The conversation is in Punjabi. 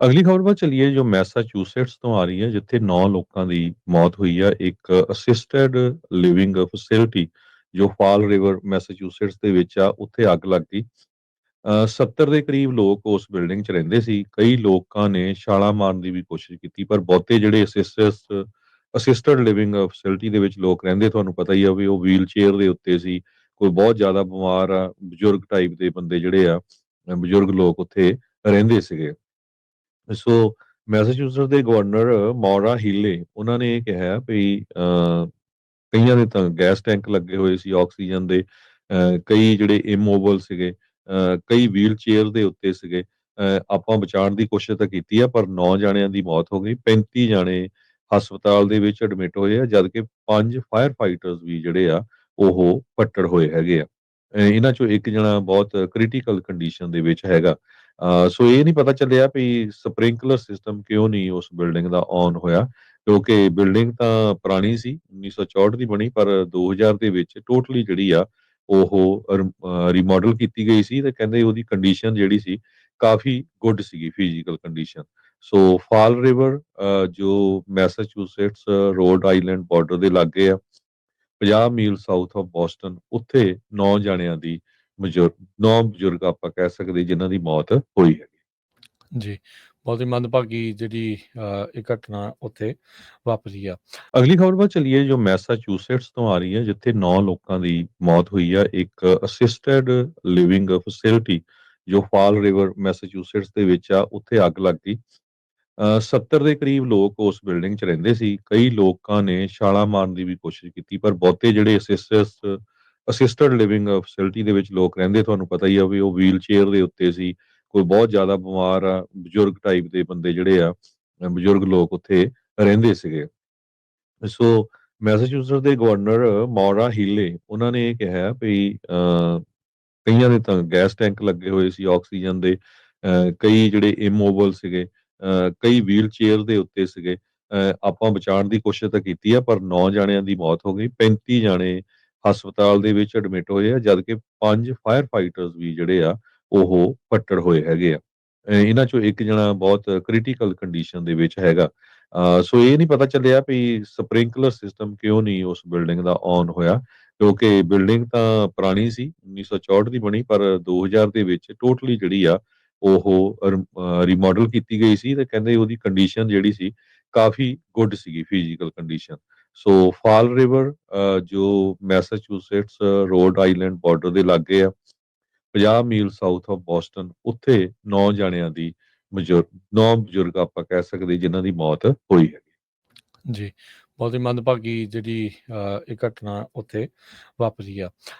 ਅਗਲੀ ਖਬਰ ਵੱਲ ਚੱਲੀਏ ਜੋ ਮੈਸਾਚੂਸੇਟਸ ਤੋਂ ਆ ਰਹੀ ਹੈ ਜਿੱਥੇ 9 ਲੋਕਾਂ ਦੀ ਮੌਤ ਹੋਈ ਹੈ ਇੱਕ ਅਸਿਸਟਡ ਲਿਵਿੰਗ ਫੈਸਿਲਿਟੀ ਜੋ ਫਾਲ ਰਿਵਰ ਮੈਸਾਚੂਸੇਟਸ ਦੇ ਵਿੱਚ ਆ ਉੱਥੇ ਅੱਗ ਲੱਗ ਗਈ 70 ਦੇ ਕਰੀਬ ਲੋਕ ਉਸ ਬਿਲਡਿੰਗ 'ਚ ਰਹਿੰਦੇ ਸੀ ਕਈ ਲੋਕਾਂ ਨੇ ਛਾਲਾਂ ਮਾਰਨ ਦੀ ਵੀ ਕੋਸ਼ਿਸ਼ ਕੀਤੀ ਪਰ ਬਹੁਤੇ ਜਿਹੜੇ ਅਸਿਸਟਡ ਲਿਵਿੰਗ ਫੈਸਿਲਿਟੀ ਦੇ ਵਿੱਚ ਲੋਕ ਰਹਿੰਦੇ ਤੁਹਾਨੂੰ ਪਤਾ ਹੀ ਆ ਵੀ ਉਹ ਵੀਲ ਚੇਅਰ ਦੇ ਉੱਤੇ ਸੀ ਕੋਈ ਬਹੁਤ ਜ਼ਿਆਦਾ ਬਿਮਾਰ ਆ ਬਜ਼ੁਰਗ ਟਾਈਪ ਦੇ ਬੰਦੇ ਜਿਹੜੇ ਆ ਬਜ਼ੁਰਗ ਲੋਕ ਉੱਥੇ ਰਹਿੰਦੇ ਸੀਗੇ ਸੋ ਮੈਸਾਚੂਸੇਟਸ ਦੇ ਗਵਰਨਰ ਮੌਰਾ ਹੀਲੇ ਉਹਨਾਂ ਨੇ ਇਹ ਕਿਹਾ ਵੀ ਕਈਆਂ ਦੇ ਤਾਂ ਗੈਸ ਟੈਂਕ ਲੱਗੇ ਹੋਏ ਸੀ ਆਕਸੀਜਨ ਦੇ ਕਈ ਜਿਹੜੇ ਇਮੋਬਲ ਸੀਗੇ ਕਈ ਵੀਲ ਚੇਅਰ ਦੇ ਉੱਤੇ ਸੀਗੇ ਆਪਾਂ ਬਚਾਉਣ ਦੀ ਕੋਸ਼ਿਸ਼ ਤਾਂ ਕੀਤੀ ਆ ਪਰ 9 ਜਾਣਿਆਂ ਦੀ ਮੌਤ ਹੋ ਗਈ 35 ਜਾਣੇ ਹਸਪਤਾਲ ਦੇ ਵਿੱਚ ਐਡਮਿਟ ਹੋਏ ਆ ਜਦ ਕਿ 5 ਫਾਇਰ ਫਾਈਟਰਸ ਵੀ ਜਿਹੜੇ ਆ ਉਹ ਫੱਟੜ ਹੋਏ ਹੈਗੇ ਆ ਇਹਨਾਂ ਚੋਂ ਇੱਕ ਜਣਾ ਬਹੁਤ ਕ੍ਰਿਟੀਕਲ ਕੰਡੀਸ਼ਨ ਦੇ ਵਿੱਚ ਹੈਗਾ ਸੋ ਇਹ ਨਹੀਂ ਪਤਾ ਚੱਲਿਆ ਵੀ ਸਪ੍ਰਿੰਕਲਰ ਸਿਸਟਮ ਕਿਉਂ ਨਹੀਂ ਉਸ ਬਿਲਡਿੰਗ ਦਾ ਔਨ ਹੋਇਆ ਕਿਉਂਕਿ ਬਿਲਡਿੰਗ ਤਾਂ ਪੁਰਾਣੀ ਸੀ 1964 ਦੀ ਬਣੀ ਪਰ 2000 ਦੇ ਵਿੱਚ ਟੋਟਲੀ ਜਿਹੜੀ ਆ ਉਹ ਰੀਮਾਡਲ ਕੀਤੀ ਗਈ ਸੀ ਤੇ ਕਹਿੰਦੇ ਉਹਦੀ ਕੰਡੀਸ਼ਨ ਜਿਹੜੀ ਸੀ ਕਾਫੀ ਗੁੱਡ ਸੀਗੀ ਫਿਜ਼ੀਕਲ ਕੰਡੀਸ਼ਨ ਸੋ ਫਾਲ ਰਿਵਰ ਜੋ ਮੈਸਾਚੂਸੇਟਸ ਰੋਡ ਆਈਲੈਂਡ ਬਾਰਡਰ ਦੇ ਲਾਗੇ ਆ 50 ਮੀਲ ਸਾਊਥ ਆਫ ਬੋਸਟਨ ਉੱਥੇ 9 ਜਾਣਿਆਂ ਦੀ ਬਜ਼ੁਰਗ 9 ਬਜ਼ੁਰਗ ਆਪਾਂ ਕਹਿ ਸਕਦੇ ਜਿਨ੍ਹਾਂ ਦੀ ਮੌਤ ਹੋਈ ਹੈ ਜੀ, ਬਹੁਤ ਹੀ ਮੰਦਭਾਗੀ ਜਿਹੜੀ ਇਹ ਘਟਨਾ ਉੱਥੇ ਵਾਪਰੀ ਆ। ਅਗਲੀ ਖਬਰ ਵੱਲ ਚੱਲੀਏ ਜੋ ਮੈਸਾਚੂਸੇਟਸ ਤੋਂ ਆ ਰਹੀ ਹੈ ਜਿੱਥੇ 9 ਲੋਕਾਂ ਦੀ ਮੌਤ ਹੋਈ ਹੈ ਇੱਕ ਅਸਿਸਟਡ ਲਿਵਿੰਗ ਫੈਸਿਲਿਟੀ ਜੋ ਫਾਲ ਰਿਵਰ ਮੈਸਾਚੂਸੇਟਸ ਦੇ ਵਿੱਚ ਆ ਉੱਥੇ ਅੱਗ ਲੱਗ ਗਈ 70 ਦੇ ਕਰੀਬ ਲੋਕ ਉਸ ਬਿਲਡਿੰਗ 'ਚ ਰਹਿੰਦੇ ਸੀ ਕਈ ਲੋਕਾਂ ਨੇ ਛਾਲਾਂ ਮਾਰਨ ਦੀ ਵੀ ਕੋਸ਼ਿਸ਼ ਕੀਤੀ ਪਰ ਬਹੁਤੇ ਜਿਹੜੇ ਅਸਿਸਟਡ ਲਿਵਿੰਗ ਫੈਸਿਲਿਟੀ ਦੇ ਵਿੱਚ ਲੋਕ ਰਹਿੰਦੇ ਤੁਹਾਨੂੰ ਪਤਾ ਹੀ ਆ ਵੀ ਉਹ ਵੀਲ ਚੇਅਰ ਦੇ ਉੱਤੇ ਸੀ ਕੋਈ ਬਹੁਤ ਜ਼ਿਆਦਾ ਬਿਮਾਰ ਆ ਬਜ਼ੁਰਗ ਟਾਈਪ ਦੇ ਬੰਦੇ ਜਿਹੜੇ ਆ ਬਜ਼ੁਰਗ ਲੋਕ ਉੱਥੇ ਰਹਿੰਦੇ ਸੀਗੇ ਸੋ ਮੈਸਾਚੂਸੇਟਸ ਦੇ ਗਵਰਨਰ ਮੌਰਾ ਹੀਲੇ ਉਹਨਾਂ ਨੇ ਇਹ ਕਿਹਾ ਵੀ ਕਈਆਂ ਦੇ ਤਾਂ ਗੈਸ ਟੈਂਕ ਲੱਗੇ ਹੋਏ ਸੀ ਆਕਸੀਜਨ ਦੇ ਕਈ ਜਿਹੜੇ ਇਮੋਬਲ ਸੀਗੇ ਕਈ ਵੀਲ ਚੇਅਰ ਦੇ ਉੱਤੇ ਸੀਗੇ ਆਪਾਂ ਬਚਾਉਣ ਦੀ ਕੋਸ਼ਿਸ਼ ਤਾਂ ਕੀਤੀ ਆ ਪਰ 9 ਜਾਣਿਆਂ ਦੀ ਮੌਤ ਹੋ ਗਈ 35 ਜਾਣੇ ਹਸਪਤਾਲ ਦੇ ਵਿੱਚ ਐਡਮਿਟ ਹੋਏ ਆ ਜਦ ਕਿ 5 ਫਾਇਰ ਫਾਈਟਰਸ ਵੀ ਜਿਹੜੇ ਆ ਉਹ ਫੱਟੜ ਹੋਏ ਹੈਗੇ ਆ ਇਹਨਾਂ ਚੋਂ ਇੱਕ ਜਣਾ ਬਹੁਤ ਕ੍ਰਿਟੀਕਲ ਕੰਡੀਸ਼ਨ ਦੇ ਵਿੱਚ ਹੈਗਾ ਸੋ ਇਹ ਨਹੀਂ ਪਤਾ ਚੱਲਿਆ ਵੀ ਸਪ੍ਰਿੰਕਲਰ ਸਿਸਟਮ ਕਿਉਂ ਨਹੀਂ ਉਸ ਬਿਲਡਿੰਗ ਦਾ ਔਨ ਹੋਇਆ ਕਿਉਂਕਿ ਬਿਲਡਿੰਗ ਤਾਂ ਪੁਰਾਣੀ ਸੀ 1964 ਦੀ ਬਣੀ ਪਰ 2000 ਦੇ ਵਿੱਚ ਟੋਟਲੀ ਜਿਹੜੀ ਆ ਉਹ ਰੀਮਾਡਲ ਕੀਤੀ ਗਈ ਸੀ ਤੇ ਕਹਿੰਦੇ ਉਹਦੀ ਕੰਡੀਸ਼ਨ ਜਿਹੜੀ ਸੀ ਕਾਫੀ ਗੁੱਡ ਸੀਗੀ ਫਿਜ਼ੀਕਲ ਕੰਡੀਸ਼ਨ ਸੋ ਫਾਲ ਰਿਵਰ ਜੋ ਮੈਸਾਚੂਸੇਟਸ ਰੋਡ ਆਈਲੈਂਡ ਬਾਰਡਰ ਦੇ ਲਾਗੇ ਆ 50 ਮੀਲ ਸਾਊਥ ਆਫ ਬੋਸਟਨ ਉੱਥੇ 9 ਜਾਣਿਆਂ ਦੀ ਬਜ਼ੁਰਗ 9 ਬਜ਼ੁਰਗ ਆਪਾਂ ਕਹਿ ਸਕਦੇ ਜਿਨ੍ਹਾਂ ਦੀ ਮੌਤ ਹੋਈ ਹੈ ਜੀ, ਬਹੁਤ ਹੀ ਮੰਦਭਾਗੀ ਜਿਹੜੀ ਇਹ ਘਟਨਾ ਉੱਥੇ ਵਾਪਰੀ ਆ।